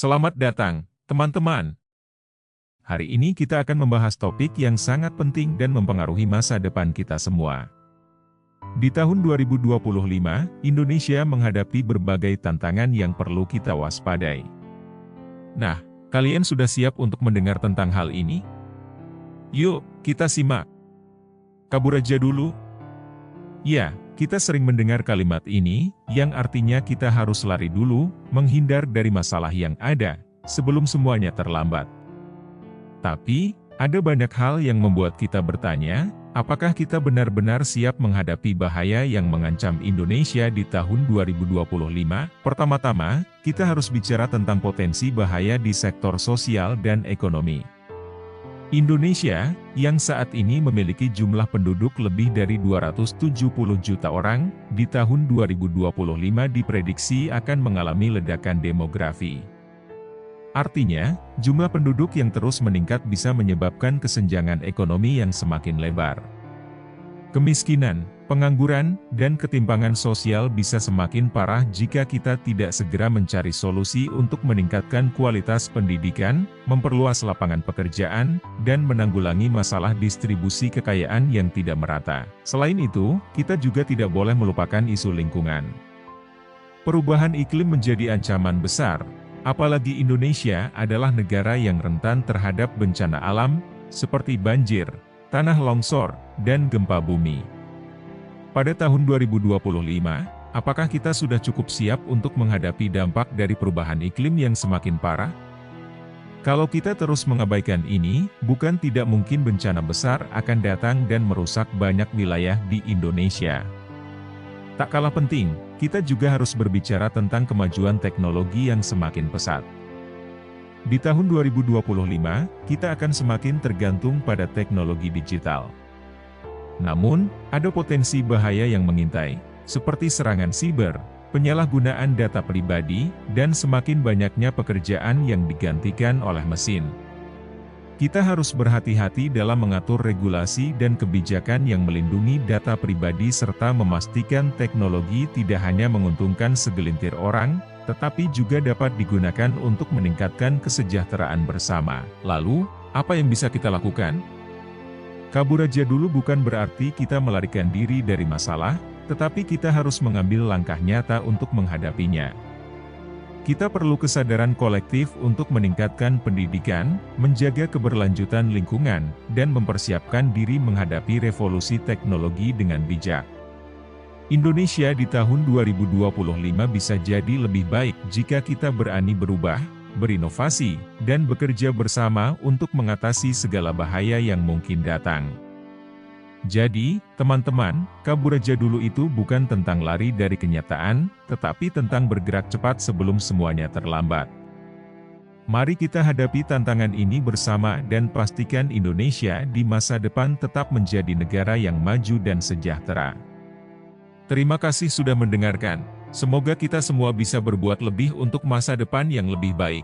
Selamat datang, teman-teman. Hari ini kita akan membahas topik yang sangat penting dan mempengaruhi masa depan kita semua. Di tahun 2025, Indonesia menghadapi berbagai tantangan yang perlu kita waspadai. Nah, kalian sudah siap untuk mendengar tentang hal ini? Yuk, kita simak. Kabur aja dulu. Ya, kita sering mendengar kalimat ini, yang artinya kita harus lari dulu, menghindar dari masalah yang ada, sebelum semuanya terlambat. Tapi, ada banyak hal yang membuat kita bertanya, apakah kita benar-benar siap menghadapi bahaya yang mengancam Indonesia di tahun 2025? Pertama-tama, kita harus bicara tentang potensi bahaya di sektor sosial dan ekonomi. Indonesia, yang saat ini memiliki jumlah penduduk lebih dari 270 juta orang, di tahun 2025 diprediksi akan mengalami ledakan demografi. Artinya, jumlah penduduk yang terus meningkat bisa menyebabkan kesenjangan ekonomi yang semakin lebar. Kemiskinan, pengangguran, dan ketimpangan sosial bisa semakin parah jika kita tidak segera mencari solusi untuk meningkatkan kualitas pendidikan, memperluas lapangan pekerjaan, dan menanggulangi masalah distribusi kekayaan yang tidak merata. Selain itu, kita juga tidak boleh melupakan isu lingkungan. Perubahan iklim menjadi ancaman besar, apalagi Indonesia adalah negara yang rentan terhadap bencana alam, seperti banjir, tanah longsor, dan gempa bumi. Pada tahun 2025, apakah kita sudah cukup siap untuk menghadapi dampak dari perubahan iklim yang semakin parah? Kalau kita terus mengabaikan ini, bukan tidak mungkin bencana besar akan datang dan merusak banyak wilayah di Indonesia. Tak kalah penting, kita juga harus berbicara tentang kemajuan teknologi yang semakin pesat. Di tahun 2025, kita akan semakin tergantung pada teknologi digital. Namun, ada potensi bahaya yang mengintai, seperti serangan siber, penyalahgunaan data pribadi, dan semakin banyaknya pekerjaan yang digantikan oleh mesin. Kita harus berhati-hati dalam mengatur regulasi dan kebijakan yang melindungi data pribadi serta memastikan teknologi tidak hanya menguntungkan segelintir orang, tetapi juga dapat digunakan untuk meningkatkan kesejahteraan bersama. Lalu, apa yang bisa kita lakukan? Kabur aja dulu bukan berarti kita melarikan diri dari masalah, tetapi kita harus mengambil langkah nyata untuk menghadapinya. Kita perlu kesadaran kolektif untuk meningkatkan pendidikan, menjaga keberlanjutan lingkungan, dan mempersiapkan diri menghadapi revolusi teknologi dengan bijak. Indonesia di tahun 2025 bisa jadi lebih baik jika kita berani berubah, berinovasi, dan bekerja bersama untuk mengatasi segala bahaya yang mungkin datang. Jadi, teman-teman, kabur aja dulu itu bukan tentang lari dari kenyataan, tetapi tentang bergerak cepat sebelum semuanya terlambat. Mari kita hadapi tantangan ini bersama dan pastikan Indonesia di masa depan tetap menjadi negara yang maju dan sejahtera. Terima kasih sudah mendengarkan. Semoga kita semua bisa berbuat lebih untuk masa depan yang lebih baik.